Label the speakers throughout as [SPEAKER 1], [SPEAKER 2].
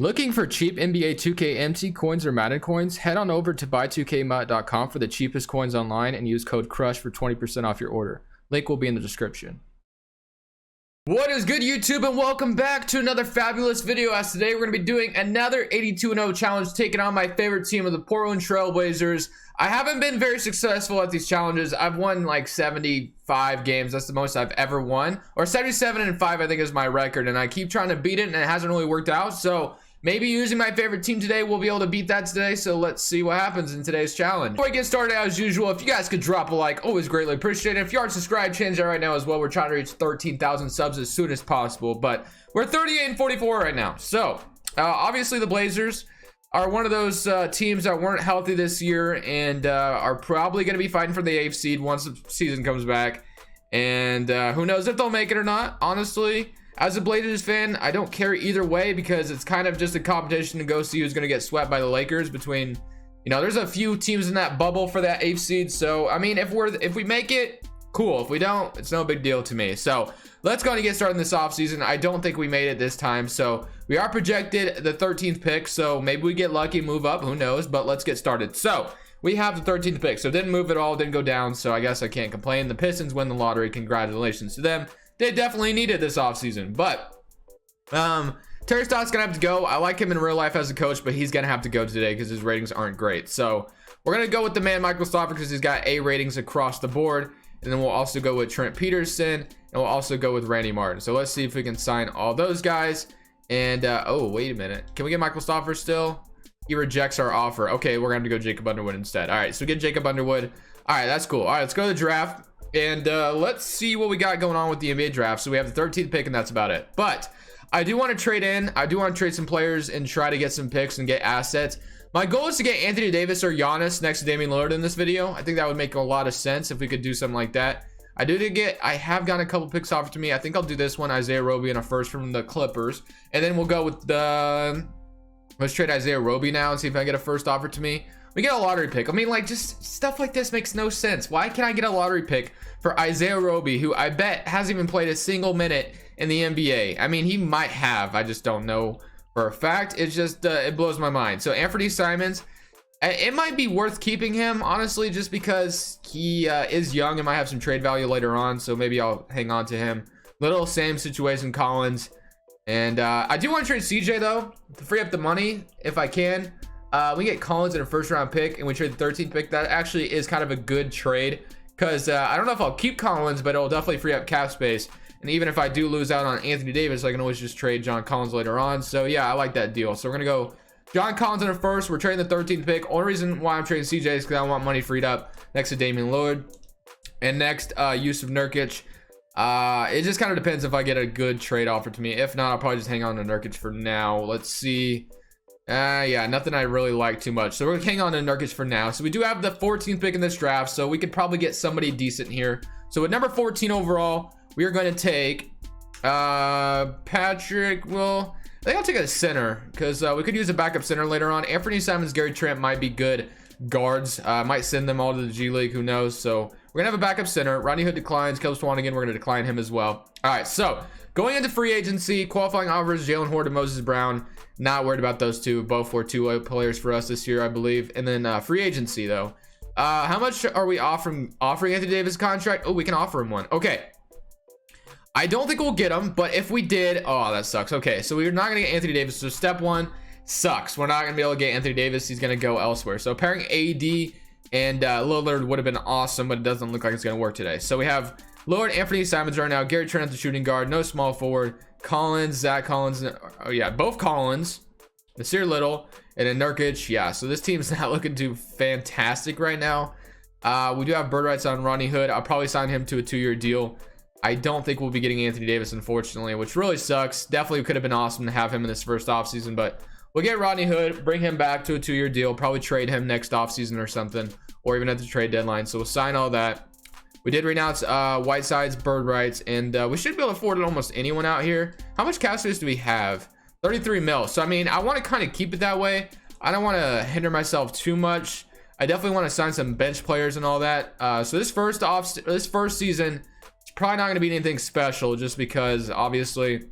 [SPEAKER 1] Looking for cheap NBA 2K MT coins or Madden coins? Head on over to buy2kmut.com for the cheapest coins online and use code CRUSH for 20% off your order. Link will be in the description. What is good, YouTube, and welcome back to another fabulous video. As today we're going to be doing another 82-0 challenge, taking on my favorite team of the Portland Trailblazers. I haven't been very successful at these challenges. I've won like 75 games. That's the most I've ever won, or 77-5 I think is my record, and I keep trying to beat it and it hasn't really worked out. So maybe using my favorite team today, we'll be able to beat that today. So let's see what happens in today's challenge. Before I get started, as usual, if you guys could drop a like, always greatly appreciated. If you aren't subscribed, change that right now as well. We're trying to reach 13,000 subs as soon as possible, but we're 38-44 right now. So obviously the Blazers are one of those teams that weren't healthy this year and are probably going to be fighting for the 8th seed once the season comes back. And who knows if they'll make it or not. Honestly, as a Blazers fan, I don't care either way, because it's kind of just a competition to go see who's going to get swept by the Lakers. Between, you know, there's a few teams in that bubble for that 8th seed. So I mean, if we make it, cool. If we don't, it's no big deal to me. So let's go and get started in this offseason. I don't think we made it this time, so we are projected the 13th pick, so maybe we get lucky, move up, who knows. But let's get started. So we have the 13th pick, so didn't move at all, didn't go down, so I guess I can't complain. The Pistons win the lottery. Congratulations to them. They definitely needed this offseason. But Terry Stotts gonna have to go. I like him in real life as a coach, but he's gonna have to go today because his ratings aren't great. So we're gonna go with the man Michael Stoffer because he's got A ratings across the board. And then we'll also go with Trent Peterson, and we'll also go with Randy Martin. So let's see if we can sign all those guys. And oh, wait a minute, can we get Michael Stoffer still? He rejects our offer. Okay, we're gonna have to go Jacob Underwood instead. All right, so we get Jacob Underwood. All right, that's cool. All right, let's go to the draft, and let's see what we got going on with the NBA draft. So we have the 13th pick, and that's about it. But I do want to trade in. I do want to trade some players and try to get some picks and get assets. My goal is to get Anthony Davis or Giannis next to Damian Lillard in this video. I think that would make a lot of sense if we could do something like that. I have gotten a couple picks offered to me. I think I'll do this one, Isaiah Roby, and a first from the Clippers. And then we'll go with let's trade Isaiah Roby now and see if I get a first offer to me. We get a lottery pick. I mean, like, just stuff like this makes no sense. Why can't I get a lottery pick for Isaiah Roby, who I bet hasn't even played a single minute in the NBA? I mean, he might have. I just don't know for a fact. It's just it blows my mind. So Anthony Simons, it might be worth keeping him, honestly, just because he is young and might have some trade value later on. So maybe I'll hang on to him. Little same situation, Collins. And I do want to trade CJ though, to free up the money if I can. We get Collins in a first round pick, and we trade the 13th pick. That actually is kind of a good trade, because I don't know if I'll keep Collins, but it'll definitely free up cap space. And even if I do lose out on Anthony Davis, I can always just trade John Collins later on. So yeah, I like that deal. So we're gonna go John Collins in a first. We're trading the 13th pick. Only reason why I'm trading CJ is because I want money freed up next to Damian Lillard. And next, Yusuf Nurkic. It just kind of depends if I get a good trade offer to me. If not, I'll probably just hang on to Nurkic for now. Let's see. Yeah, nothing I really like too much. So we're gonna hang on to Nurkic for now. So we do have the 14th pick in this draft, so we could probably get somebody decent here. So at number 14 overall, we are going to take Patrick. Well, I think I'll take a center, because we could use a backup center later on. Anthony Simons, Gary Trent might be good guards. Might send them all to the G League, who knows. So we're gonna have a backup center. Rodney Hood declines. Kelly Swanigan, we're gonna decline him as well. All right, so going into free agency, qualifying offers, Jalen Horde and Moses Brown. Not worried about those two. Both were two players for us this year, I believe. And then free agency though, how much are we offering Anthony Davis contract? Oh, we can offer him one. Okay, I don't think we'll get him, but if we did, oh, that sucks. Okay, so we're not gonna get Anthony Davis. So step one sucks. We're not gonna be able to get Anthony Davis. He's gonna go elsewhere. So pairing AD and Lillard would have been awesome, but it doesn't look like it's gonna work today. So we have Lillard, Anthony Simons right now, Gary Trent at the shooting guard, no small forward, Collins, Zach Collins, oh yeah, both Collins, Nasir Little, and then Nurkic. Yeah, so this team's not looking too fantastic right now. We do have bird rights on Rodney Hood. I'll probably sign him to a 2-year deal. I don't think we'll be getting Anthony Davis, unfortunately, which really sucks. Definitely could have been awesome to have him in this first offseason, but we'll get Rodney Hood, bring him back to a 2-year deal, probably trade him next offseason or something, or even at the trade deadline. So we'll sign all that. We did renounce Whiteside's bird rights, and we should be able to afford almost anyone out here. How much cap space do we have? 33 mil. So I mean, I want to kind of keep it that way. I don't want to hinder myself too much. I definitely want to sign some bench players and all that. So this first season, it's probably not going to be anything special, just because obviously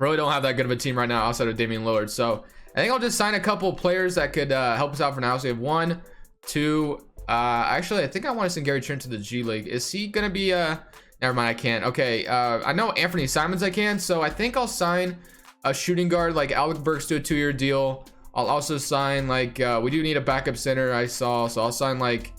[SPEAKER 1] Really don't have that good of a team right now outside of Damian Lillard. So I think I'll just sign a couple of players that could help us out for now. So we have 1, 2. Actually, I think I want to send Gary Trent to the G League. Is he gonna be never mind, I can't. Okay, I know Anthony Simons I can, so I think I'll sign a shooting guard like Alec Burks to a 2-year deal. I'll also sign like we do need a backup center, I saw, so I'll sign like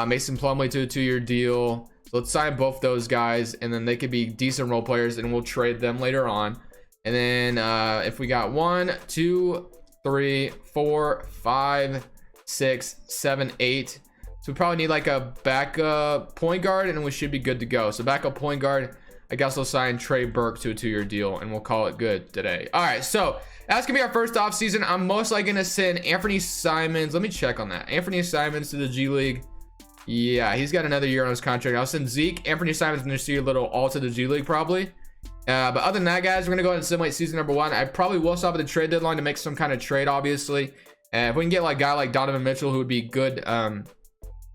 [SPEAKER 1] Mason Plumlee to a 2-year deal. So let's sign both those guys, and then they could be decent role players, and we'll trade them later on. And then if we got 1, 2, 3, 4, 5, 6, 7, 8. So we probably need like a backup point guard, and we should be good to go. So backup point guard, I guess I'll sign Trey Burke to a 2-year deal, and we'll call it good today. All right, so that's gonna be our first off season. I'm most likely gonna send Anthony Simons. Let me check on that. Anthony Simons to the G League. Yeah, he's got another year on his contract. I'll send Zeke, Anthony Simons, and just see a little all to the G League probably. But other than that, guys, we're gonna go ahead and simulate season number 1. I probably will stop at the trade deadline to make some kind of trade, obviously. And if we can get like a guy like Donovan Mitchell, who would be good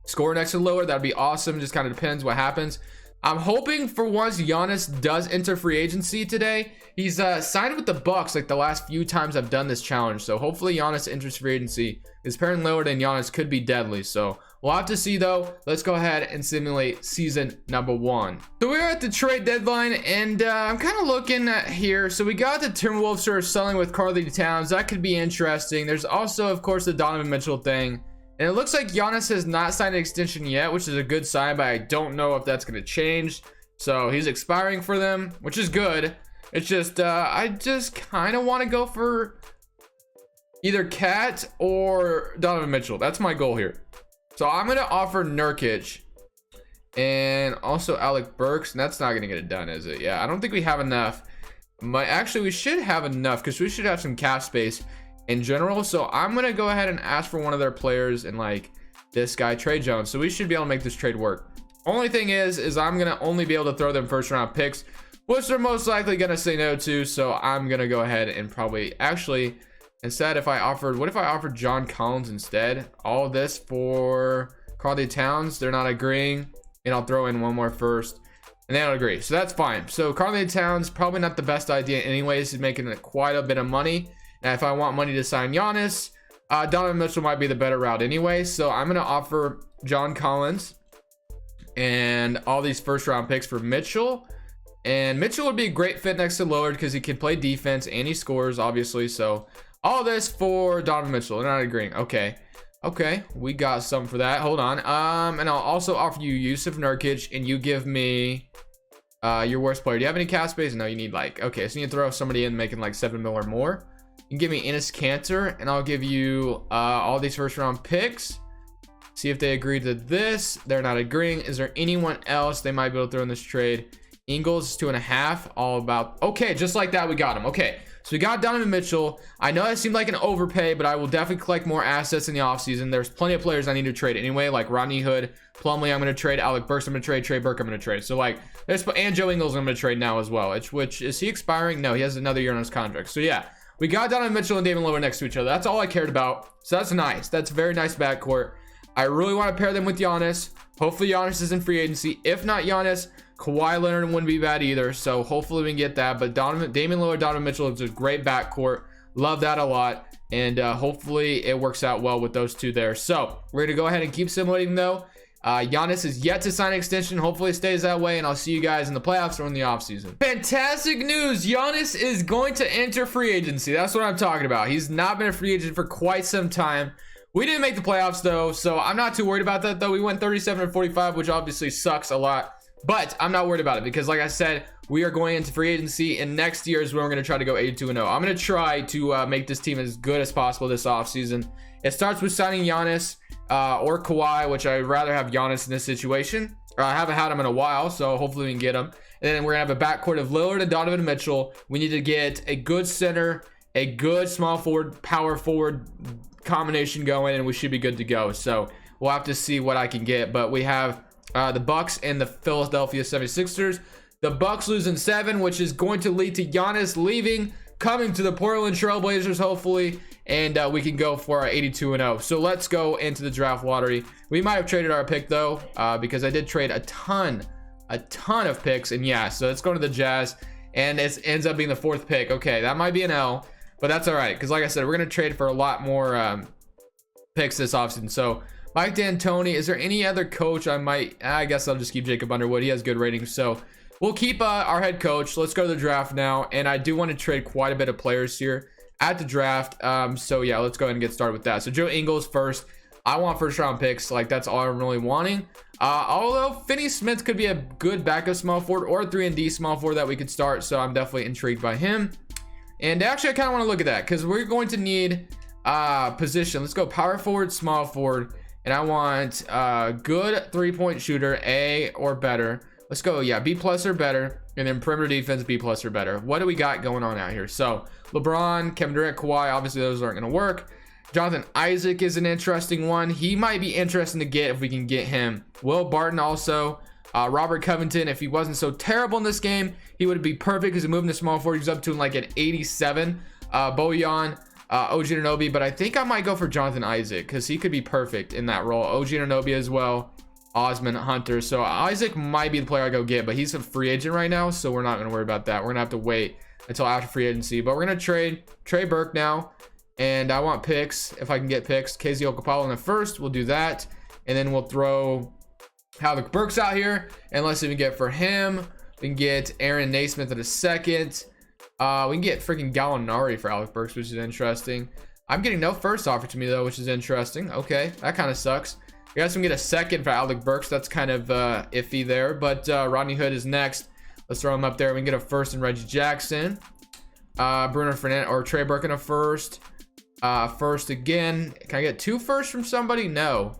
[SPEAKER 1] score next to Lillard, that'd be awesome. Just kind of depends what happens. I'm hoping for once Giannis does enter free agency today. He's signed with the Bucks like the last few times I've done this challenge, so hopefully Giannis enters free agency, because pairing Lillard and Giannis could be deadly. So we'll have to see though. Let's go ahead and simulate season number 1. So we're at the trade deadline, and I'm kind of looking at here. So we got the Timberwolves who are selling with Karl-Anthony Towns. That could be interesting. There's also, of course, the Donovan Mitchell thing. And it looks like Giannis has not signed an extension yet, which is a good sign, but I don't know if that's going to change. So he's expiring for them, which is good. It's just, I just kind of want to go for either Cat or Donovan Mitchell. That's my goal here. So I'm going to offer Nurkic and also Alec Burks. And that's not going to get it done, is it? Yeah, I don't think we have enough. Actually, we should have enough because we should have some cap space in general. So I'm gonna go ahead and ask for one of their players, and like this guy Trey Jones. So we should be able to make this trade work. Only thing is I'm gonna only be able to throw them first round picks, which they're most likely gonna say no to. So I'm gonna go ahead and probably actually instead, if I offered, what if I offered John Collins instead? All of this for Karl-Anthony Towns. They're not agreeing, and I'll throw in one more first, and they don't agree. So that's fine. So Karl-Anthony Towns probably not the best idea anyways. He's making quite a bit of money. Now, if I want money to sign Giannis, Donovan Mitchell might be the better route anyway. So I'm going to offer John Collins and all these first round picks for Mitchell. And Mitchell would be a great fit next to Lillard because he can play defense and he scores, obviously. So all this for Donovan Mitchell. They're not agreeing. Okay. Okay. We got something for that. Hold on. And I'll also offer you Yusuf Nurkic, and you give me your worst player. Do you have any cap space? No, you need like, okay. So you need to throw somebody in making like 7 mil or more. You can give me Enes Kanter, and I'll give you all these first round picks. See if they agree to this. They're not agreeing. Is there anyone else they might be able to throw in this trade? Ingles 2.5. All about. Okay, just like that, we got him. Okay, so we got Donovan Mitchell. I know that seemed like an overpay, but I will definitely collect more assets in the offseason. There's plenty of players I need to trade anyway, like Rodney Hood, Plumlee. I'm going to trade. Alec Burks, I'm going to trade. Trey Burke, I'm going to trade. So like, there's and Joe Ingles, I'm going to trade now as well. Which is he expiring? No, he has another year on his contract. So yeah. We got Donovan Mitchell and Damian Lillard next to each other. That's all I cared about. So that's nice. That's a very nice backcourt. I really want to pair them with Giannis. Hopefully Giannis is in free agency. If not Giannis, Kawhi Leonard wouldn't be bad either. So hopefully we can get that. But Damian Lillard, Donovan Mitchell is a great backcourt. Love that a lot. And hopefully it works out well with those two there. So we're going to go ahead and keep simulating though. Giannis is yet to sign an extension. Hopefully it stays that way, and I'll see you guys in the playoffs or in the offseason. Fantastic news. Giannis is going to enter free agency. That's what I'm talking about. He's not been a free agent for quite some time. We didn't make the playoffs though, so I'm not too worried about that though. We went 37-45, which obviously sucks a lot, but I'm not worried about it because like I said, we are going into free agency, and next year is when we're going to try to go 82-0. I'm going to try to make this team as good as possible this offseason. It starts with signing Giannis or Kawhi, which I'd rather have Giannis in this situation. I haven't had him in a while, so hopefully we can get him. And then we're going to have a backcourt of Lillard and Donovan Mitchell. We need to get a good center, a good small forward, power forward combination going, and we should be good to go. So we'll have to see what I can get. But we have the Bucks and the Philadelphia 76ers. The Bucks losing 7, which is going to lead to Giannis leaving, coming to the Portland Trailblazers, hopefully, and we can go for our 82-0. So let's go into the draft lottery. We might have traded our pick though, because I did trade a ton of picks, and yeah, so let's go to the Jazz. and it ends up being the 4th pick. Okay, that might be an L, but that's all right, because like I said, we're going to trade for a lot more picks this offseason. So Mike D'Antoni, is there any other coach I guess I'll just keep Jacob Underwood. He has good ratings, so we'll keep our head coach. Let's go to the draft now, and I do want to trade quite a bit of players here at the draft. So yeah, let's go ahead and get started with that. So Joe Ingles first. I want first round picks. Like, that's all I'm really wanting. Although Finney Smith could be a good backup small forward or a 3-and-D small forward that we could start, so I'm definitely intrigued by him. And actually I kind of want to look at that because we're going to need position. Let's go power forward, small forward, and I want good 3-point shooter, A or better. Let's go, yeah, B+ or better, and then perimeter defense, B+ or better. What do we got going on out here? So LeBron, Kevin Durant, Kawhi, obviously those aren't going to work. Jonathan Isaac is an interesting one. He might be interesting to get if we can get him. Will Barton also. Robert Covington, if he wasn't so terrible in this game, he would be perfect because he moved to small forward. He's up to like an 87. Bojan, OG Anunoby, but I think I might go for Jonathan Isaac because he could be perfect in that role. OG Anunoby as well. Osman, Hunter. So Isaac might be the player I go get, but he's a free agent right now, so we're not going to worry about that. We're going to have to wait until after free agency, but we're going to trade Trey Burke now. And I want picks if I can get picks. KZ Okapala in the first, we'll do that, and then we'll throw Alec Burks out here, and let's see what we can get for him. We can get Aaron Naismith in a second. We can get freaking Gallinari for Alec Burks, which is interesting. I'm getting no first offer to me though, which is interesting. Okay, that kind of sucks. I guess we can get a second for Alec Burks. That's kind of iffy there, but Rodney Hood is next. Let's throw him up there. We can get a first and Reggie Jackson, Bruno Fernandez or Trey Burke in a first. First again. Can I get 2 firsts from somebody? No.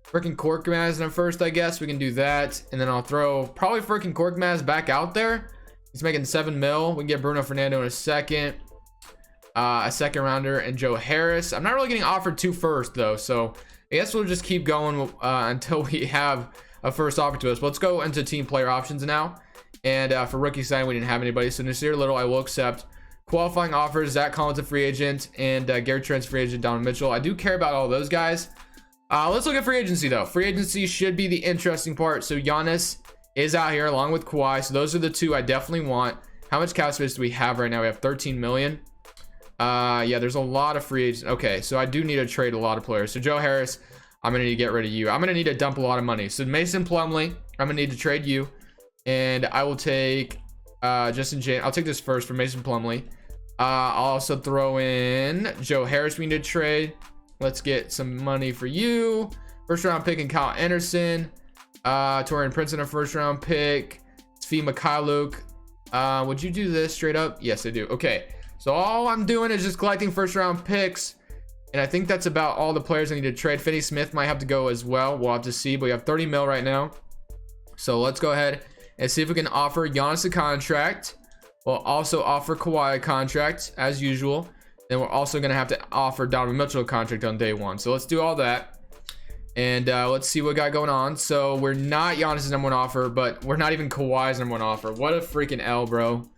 [SPEAKER 1] Freaking Korkmaz in a first, I guess. We can do that. And then I'll throw probably freaking Korkmaz back out there. He's making 7 mil. We can get Bruno Fernando in a second. A second rounder and Joe Harris. I'm not really getting offered 2 firsts though. So I guess we'll just keep going until we have a first offer to us. But let's go into team player options now. And for rookie sign, we didn't have anybody. So Nasir Little, I will accept. Qualifying offers, Zach Collins a free agent, and Gary Trent's free agent, Donovan Mitchell. I do care about all those guys. Let's look at free agency though. Free agency should be the interesting part. So Giannis is out here along with Kawhi. So those are the 2 I definitely want. How much cap space do we have right now? We have 13 million. Yeah, there's a lot of free agents. Okay, so I do need to trade a lot of players. So Joe Harris, I'm gonna need to get rid of you. I'm gonna need to dump a lot of money. So Mason Plumlee, I'm gonna need to trade you, and I will take Justin James. I'll take this first for Mason Plumlee. I'll also throw in Joe Harris. We need to trade. Let's get some money for you. First round pick and Kyle Anderson. Torian Princeton, a first round pick. Svi Mikhailuk. Would you do this straight up? Yes, I do. Okay, so all I'm doing is just collecting first round picks, and I think that's about all the players I need to trade. Finney Smith might have to go as well. We'll have to see, but we have 30 mil right now. So let's go ahead and see if we can offer Giannis a contract. We'll also offer Kawhi a contract as usual. Then we're also going to have to offer Donovan Mitchell a contract on day 1. So let's do all that. And let's see what we got going on. So we're not Giannis' #1 offer, but we're not even Kawhi's #1 offer. What a freaking L, bro.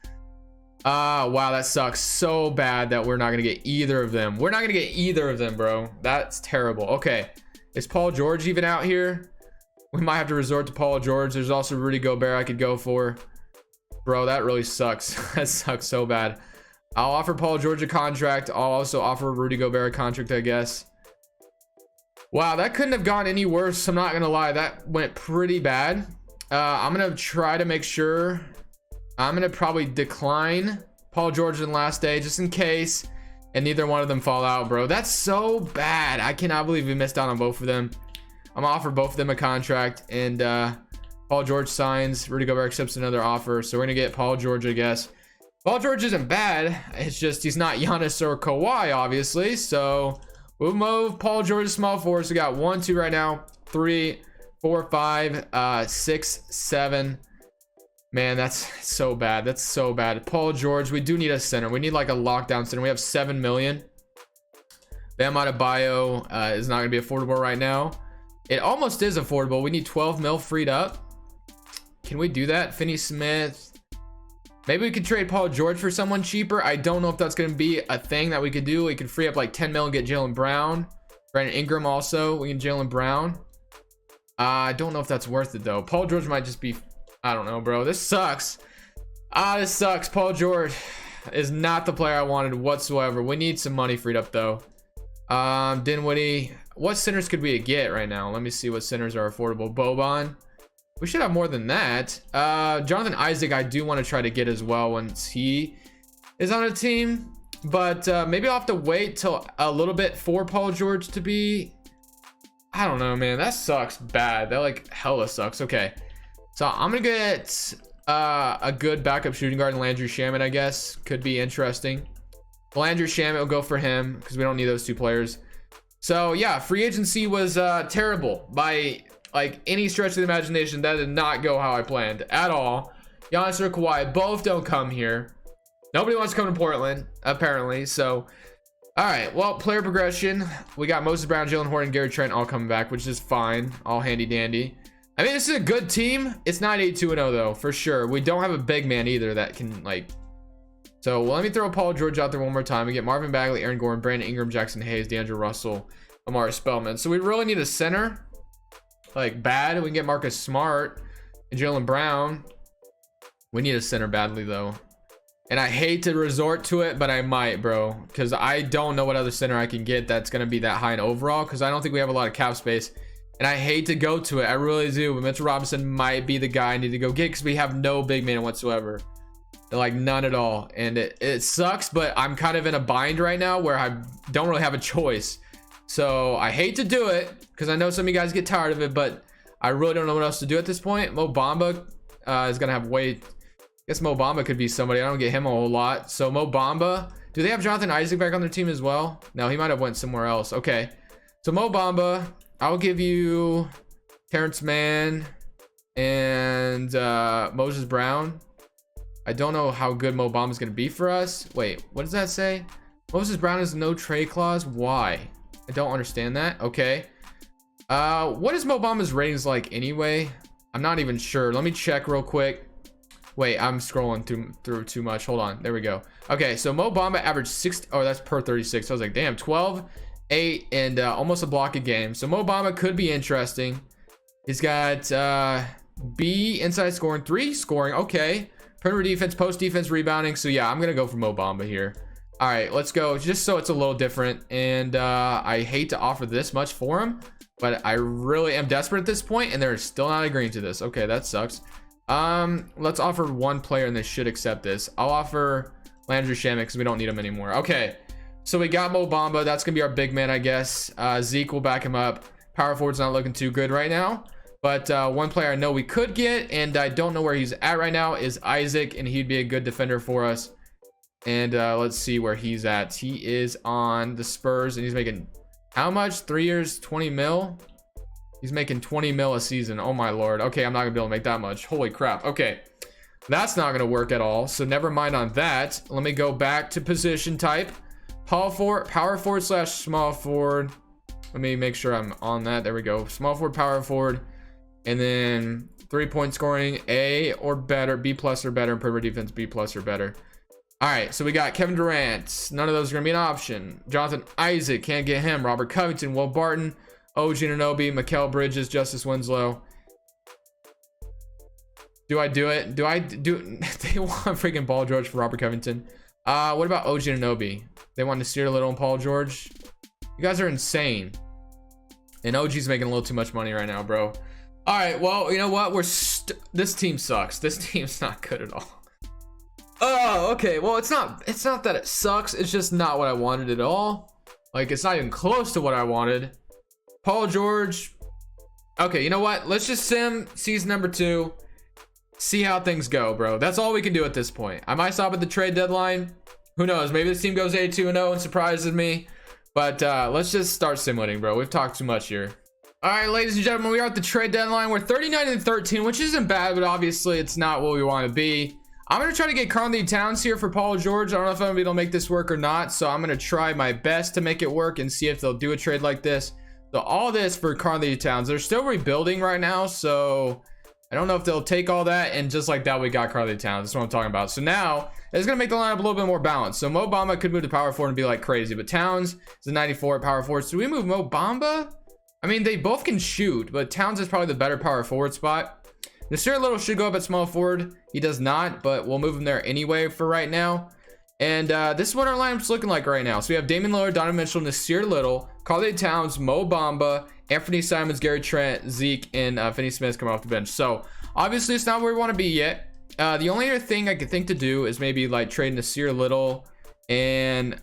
[SPEAKER 1] Wow, that sucks so bad that we're not going to get either of them. We're not going to get either of them, bro. That's terrible. Okay. Is Paul George even out here? We might have to resort to Paul George. There's also Rudy Gobert I could go for. Bro, that really sucks. That sucks so bad. I'll offer Paul George a contract. I'll also offer Rudy Gobert a contract, I guess. Wow, that couldn't have gone any worse. I'm not going to lie. That went pretty bad. I'm going to try to make sure. I'm going to probably decline Paul George in the last day just in case. And neither one of them fall out, bro. That's so bad. I cannot believe we missed out on both of them. I'm gonna offer both of them a contract, and Paul George signs. Rudy Gobert accepts another offer, so we're gonna get Paul George, I guess. Paul George isn't bad. It's just he's not Giannis or Kawhi, obviously. So we'll move Paul George to small forward. So we got 1, 2 right now, 3, 4, 5, 6, 7. Man, that's so bad. That's so bad. Paul George, we do need a center. We need like a lockdown center. We have 7 million. Bam Adebayo is not gonna be affordable right now. It almost is affordable. We need 12 mil freed up. Can we do that? Finney Smith. Maybe we could trade Paul George for someone cheaper. I don't know if that's going to be a thing that we could do. We could free up like 10 mil and get Jaylen Brown. Brandon Ingram also. We can Jaylen Brown. I don't know if that's worth it though. Paul George might just be, I don't know, bro. This sucks. This sucks. Paul George is not the player I wanted whatsoever. We need some money freed up though. Dinwiddie. What centers could we get right now? Let me see what centers are affordable. Boban. We should have more than that. Jonathan Isaac, I do want to try to get as well once he is on a team. But maybe I'll have to wait till a little bit for Paul George to be. I don't know, man. That sucks bad. That like hella sucks. Okay. So I'm going to get a good backup shooting guard in Landry Shamet, I guess. Could be interesting. Landry Shamet will go for him because we don't need those two players. So yeah, free agency was terrible by like any stretch of the imagination. That did not go how I planned at all. Giannis or Kawhi both don't come here. Nobody wants to come to Portland apparently. So all right, well, player progression, we got Moses Brown, Jalen Horton, Gary Trent all coming back, which is fine, all handy dandy. I mean, this is a good team. It's not 8-2-0 though, for sure. We don't have a big man either that can like. So well, let me throw Paul George out there one more time. We get Marvin Bagley, Aaron Gordon, Brandon Ingram, Jackson Hayes, D'Angelo Russell, Amari Spellman. So we really need a center, like bad. We can get Marcus Smart and Jaylen Brown. We need a center badly though, and I hate to resort to it, but I might, bro, because I don't know what other center I can get that's gonna be that high in overall. Because I don't think we have a lot of cap space, and I hate to go to it. I really do. But Mitchell Robinson might be the guy I need to go get because we have no big man whatsoever. Like none at all, and it sucks, but I'm kind of in a bind right now where I don't really have a choice. So I hate to do it because I know some of you guys get tired of it, but I really don't know what else to do at this point. Mo Bamba is gonna have weight. I guess Mo Bamba could be somebody. I don't get him a whole lot. So Mo Bamba, do they have Jonathan Isaac back on their team as well? No, he might have went somewhere else. Okay, so Mo Bamba, I'll give you Terrence Mann and Moses Brown. I don't know how good Mo Bamba is going to be for us. Wait, what does that say? Moses Brown has no trade clause. Why? I don't understand that. Okay. What is Mo Bamba's ratings like anyway? I'm not even sure. Let me check real quick. Wait, I'm scrolling through too much. Hold on. There we go. Okay, so Mo Bamba averaged 6. Oh, that's per 36. I was like, damn, 12, 8, and almost a block a game. So Mo Bamba could be interesting. He's got B inside scoring, 3 scoring. Okay. Perimeter defense, post defense, rebounding. So yeah, I'm gonna go for Mo Bamba here. All right, let's go, just so it's a little different. And I hate to offer this much for him, but I really am desperate at this point, and they're still not agreeing to this. Okay, that sucks. Let's offer one player, and they should accept this. I'll offer Landry Shamet because we don't need him anymore. Okay, so we got Mo Bamba. That's gonna be our big man, I guess. Zeke will back him up. Power forward's not looking too good right now. But one player I know we could get, and I don't know where he's at right now, is Isaac, and he'd be a good defender for us. And let's see where he's at. He is on the Spurs, and he's making how much? 3 years, 20 mil? He's making 20 mil a season. Oh my lord. Okay, I'm not gonna be able to make that much. Holy crap. Okay, that's not gonna work at all. So never mind on that. Let me go back to position type. Power forward slash small forward. Let me make sure I'm on that. There we go. Small forward, power forward. And then 3-point scoring, A or better, B plus or better, and perimeter defense, B plus or better. All right, so we got Kevin Durant. None of those are gonna be an option. Jonathan Isaac, can't get him. Robert Covington, Will Barton, OG Anunoby, Mikal Bridges, Justice Winslow. Do I do it? Do they want freaking Paul George for Robert Covington? What about OG Anunoby? They want to steer a little on Paul George. You guys are insane. And OG's making a little too much money right now, bro. All right, well, you know what? This team sucks. This team's not good at all. Oh, okay. Well, it's not that it sucks. It's just not what I wanted at all. Like, it's not even close to what I wanted. Paul George. Okay, you know what? Let's just sim season number 2. See how things go, bro. That's all we can do at this point. I might stop at the trade deadline. Who knows? Maybe this team goes 8-2-0 and surprises me. But let's just start simulating, bro. We've talked too much here. All right, ladies and gentlemen, we are at the trade deadline. We're 39-13, which isn't bad, but obviously it's not what we want to be. I'm going to try to get Karl-Anthony Towns here for Paul George. I don't know if I'm going to be able to make this work or not, so I'm going to try my best to make it work and see if they'll do a trade like this. So all this for Karl-Anthony Towns. They're still rebuilding right now, so I don't know if they'll take all that, and just like that, we got Karl-Anthony Towns. That's what I'm talking about. So now, it's going to make the lineup a little bit more balanced. So Mo Bamba could move to power forward and be like crazy, but Towns is a 94 at power forward. So do we move Mo Bamba? I mean, they both can shoot, but Towns is probably the better power forward spot. Nasir Little should go up at small forward. He does not, but we'll move him there anyway for right now. And this is what our lineup's looking like right now. So we have Damian Lillard, Donovan Mitchell, Nasir Little, Karl-Anthony Towns, Mo Bamba, Anthony Simons, Gary Trent, Zeke, and Finney Smith coming off the bench. So obviously it's not where we want to be yet. The only other thing I could think to do is maybe like trade Nasir Little and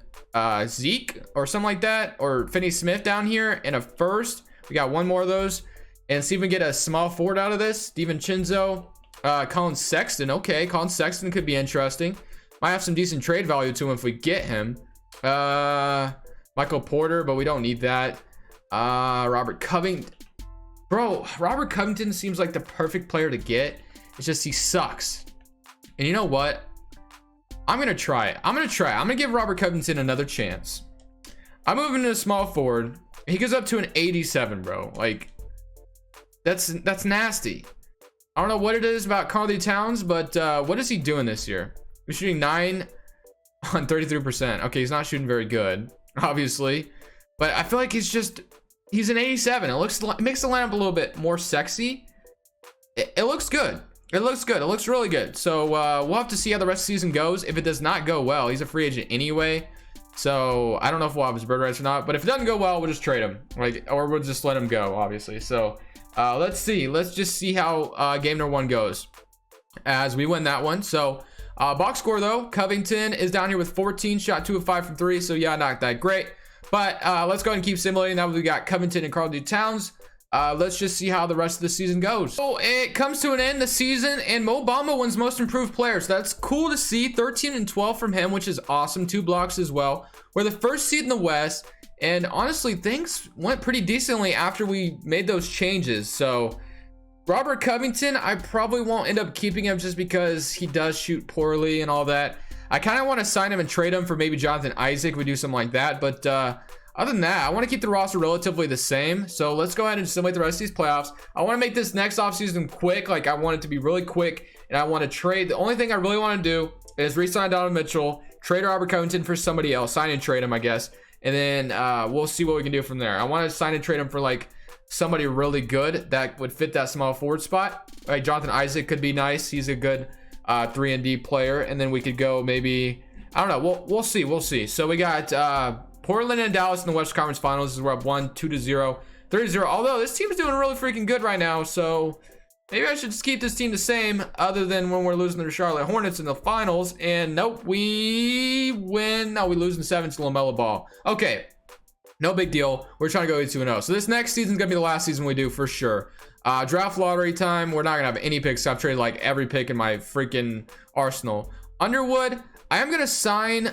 [SPEAKER 1] Zeke or something like that, or Finney Smith down here in a first. We got one more of those, and see if we can get a small forward out of this. DiVincenzo, Colin Sexton. Okay, Colin Sexton could be interesting. Might have some decent trade value to him if we get him. Michael Porter, but we don't need that. Robert Covington. Bro, Robert Covington seems like the perfect player to get. It's just he sucks. And you know what? I'm going to try it. I'm going to give Robert Covington another chance. I'm moving to a small forward. He goes up to an 87, bro. Like, that's nasty. I don't know what it is about Karl-Anthony Towns, but what is he doing this year? He's shooting 9 on 33%. Okay, he's not shooting very good, obviously. But I feel like he's an 87. It makes the lineup a little bit more sexy. It looks good. It looks good. It looks really good. So we'll have to see how the rest of the season goes. If it does not go well, he's a free agent anyway. So I don't know if we'll have his bird rights or not. But if it doesn't go well, we'll just trade him, or we'll just let him go, obviously. So let's see. Let's just see how game number 1 goes as we win that one. So box score though, Covington is down here with 14, shot 2 of 5 from 3. So yeah, not that great. But let's go ahead and keep simulating. Now we got Covington and Karl-Anthony Towns. Let's just see how the rest of the season goes. So it comes to an end, the season, and Mo Bamba wins most improved player. So that's cool to see. 13 and 12 from him, which is awesome. 2 blocks as well. We're the first seed in the West, and honestly, things went pretty decently after we made those changes. So Robert Covington, I probably won't end up keeping him just because he does shoot poorly and all that. I kind of want to sign him and trade him for maybe Jonathan Isaac. We do something like that, but other than that, I want to keep the roster relatively the same. So let's go ahead and simulate the rest of these playoffs. I want to make this next offseason quick. Like, I want it to be really quick, and I want to trade. The only thing I really want to do is re-sign Donovan Mitchell, trade Robert Covington for somebody else, sign and trade him, I guess. And then we'll see what we can do from there. I want to sign and trade him for like somebody really good that would fit that small forward spot. Like Jonathan Isaac could be nice. He's a good 3-and-D player. And then we could go maybe, I don't know. We'll see. So we got Portland and Dallas in the West Conference Finals. We're up 1-2-0, 3-0. Although this team is doing really freaking good right now, so maybe I should just keep this team the same, other than when we're losing to the Charlotte Hornets in the finals. And nope, we win. No, we lose in 7 to LaMelo Ball. Okay, no big deal. We're trying to go 2-0. So this next season's gonna be the last season we do for sure. Draft lottery time. We're not gonna have any picks. I've traded like every pick in my freaking arsenal. Underwood, I am gonna sign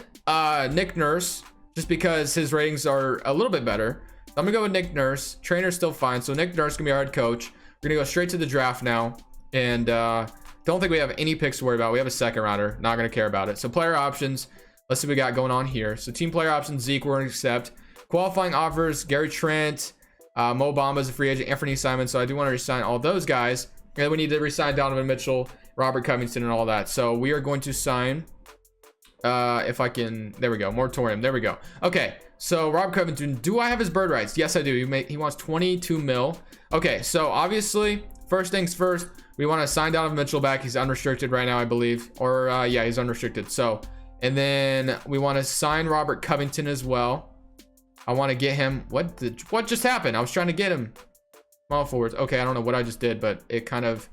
[SPEAKER 1] Nick Nurse, just because his ratings are a little bit better. I'm gonna go with Nick Nurse. Trainer's still fine, so Nick Nurse gonna be our head coach. We're gonna go straight to the draft now, and don't think we have any picks to worry about. We have a second rounder, not gonna care about it. So player options, let's see what we got going on here. So team player options, Zeke, we're gonna accept. Qualifying offers, Gary Trent, Mo Bamba is a free agent, Anthony Simons, so I do want to resign all those guys. And then we need to resign Donovan Mitchell, Robert Covington, and all that. So we are going to sign, if I can, there we go, moratorium, there we go. Okay, so Robert Covington, do I have his bird rights? Yes, I do. He wants 22 mil. Okay, so obviously, first things first, we want to sign Donovan Mitchell back. He's unrestricted right now, I believe. Or, yeah, he's unrestricted. So, and then we want to sign Robert Covington as well. I want to get him. What just happened? I was trying to get him. Small forwards. Okay, I don't know what I just did, but it kind of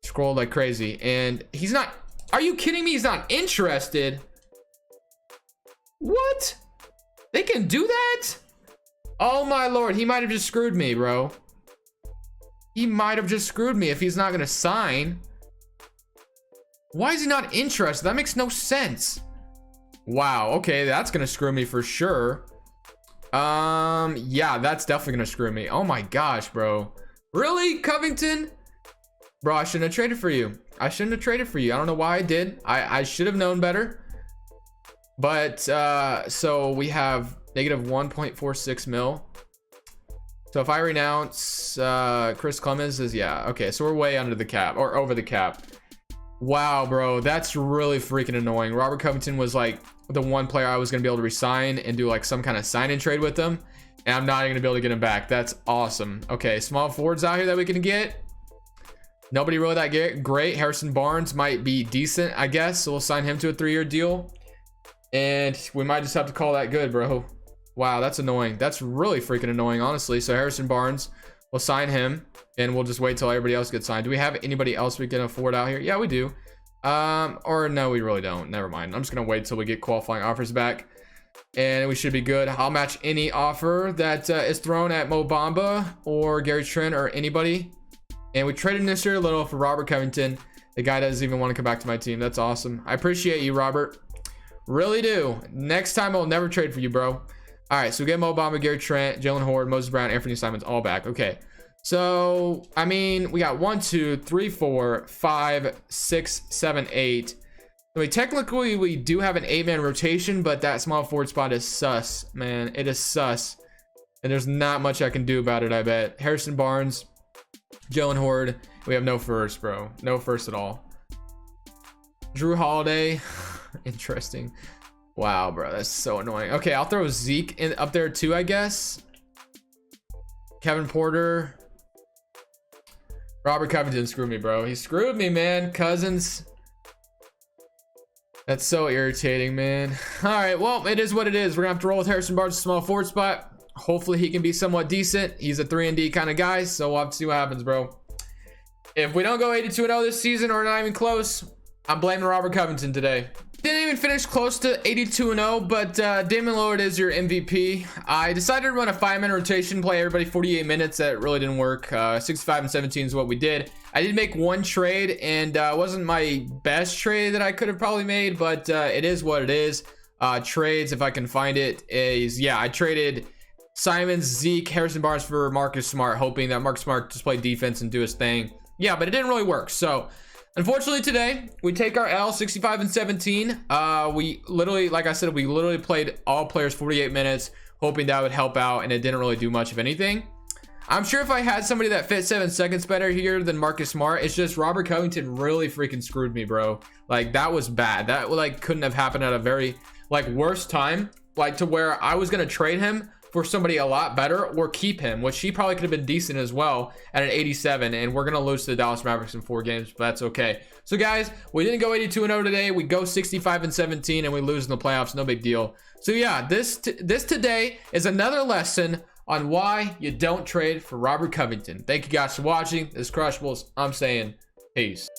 [SPEAKER 1] scrolled like crazy. And he's not. Are you kidding me? He's not interested. What? They can do that? Oh my lord. He might have just screwed me, bro. He might have just screwed me if he's not going to sign. Why is he not interested? That makes no sense. Wow. Okay, that's going to screw me for sure. Yeah, that's definitely gonna screw me. Oh my gosh, bro. Really, Covington? Bro, I shouldn't have traded for you. I don't know why I did. I should have known better. But so we have negative 1.46 mil. So if I renounce Chris Clemens is, yeah, okay, so we're way under the cap, or over the cap. Wow, bro, that's really freaking annoying. Robert Covington was like the one player I was gonna be able to resign and do like some kind of sign and trade with him, and I'm not even gonna be able to get him back. That's awesome. Okay, small forwards out here that we can get. Nobody really that great. Harrison Barnes might be decent, I guess. So we'll sign him to a 3-year deal. And we might just have to call that good, bro. Wow, that's annoying. That's really freaking annoying, honestly. So Harrison Barnes, we'll sign him. And we'll just wait till everybody else gets signed. Do we have anybody else we can afford out here? Yeah, we do. Or no, we really don't. Never mind. I'm just going to wait till we get qualifying offers back. And we should be good. I'll match any offer that is thrown at Mo Bamba or Gary Trent or anybody. And we traded Mr. Little for Robert Covington. The guy doesn't even want to come back to my team. That's awesome. I appreciate you, Robert. Really do. Next time I'll never trade for you, bro. All right, so we get Mo Bamba, Gary Trent, Jalen Horde, Moses Brown, Anthony Simons all back. Okay. So, I mean, we got 1, 2, 3, 4, 5, 6, 7, 8. I mean, technically, we do have an 8-man rotation, but that small forward spot is sus, man. It is sus. And there's not much I can do about it, I bet. Harrison Barnes, Jalen Horde. We have no first, bro. No first at all. Drew Holiday. Interesting. Wow, bro. That's so annoying. Okay, I'll throw Zeke up there too, I guess. Kevin Porter. Robert Covington screwed me, bro. He screwed me, man. Cousins. That's so irritating, man. All right, well, it is what it is. We're gonna have to roll with Harrison Barnes, small forward spot. Hopefully he can be somewhat decent. He's a 3-and-D kind of guy, so we'll have to see what happens, bro. If we don't go 82-0 this season or not even close, I'm blaming Robert Covington today. Didn't even finish close to 82-0, but Damian Lillard is your MVP. I decided to run a 5-man rotation, play everybody 48 minutes. That really didn't work. 65 and 17 is what we did. I did make one trade, and it wasn't my best trade that I could have probably made, but it is what it is. Trades, if I can find it, is, yeah, I traded Simons, Zeke, Harrison Barnes for Marcus Smart, hoping that Marcus Smart just play defense and do his thing. Yeah, but it didn't really work. So unfortunately today we take our L, 65 and 17. We literally, like I said, we literally played all players 48 minutes, hoping that would help out, and it didn't really do much of anything. I'm sure if I had somebody that fit 7 seconds better here than Marcus Smart, it's just Robert Covington really freaking screwed me, bro. Like, that was bad. That like couldn't have happened at a very like worst time, like to where I was gonna trade him for somebody a lot better or keep him, which he probably could have been decent as well at an 87, and we're gonna lose to the Dallas Mavericks in 4 games, but that's okay. So guys, we didn't go 82-0 today. We go 65 and 17, and we lose in the playoffs. No big deal. So yeah, this today is another lesson on why you don't trade for Robert Covington. Thank you guys for watching. This is Crushables. I'm saying peace.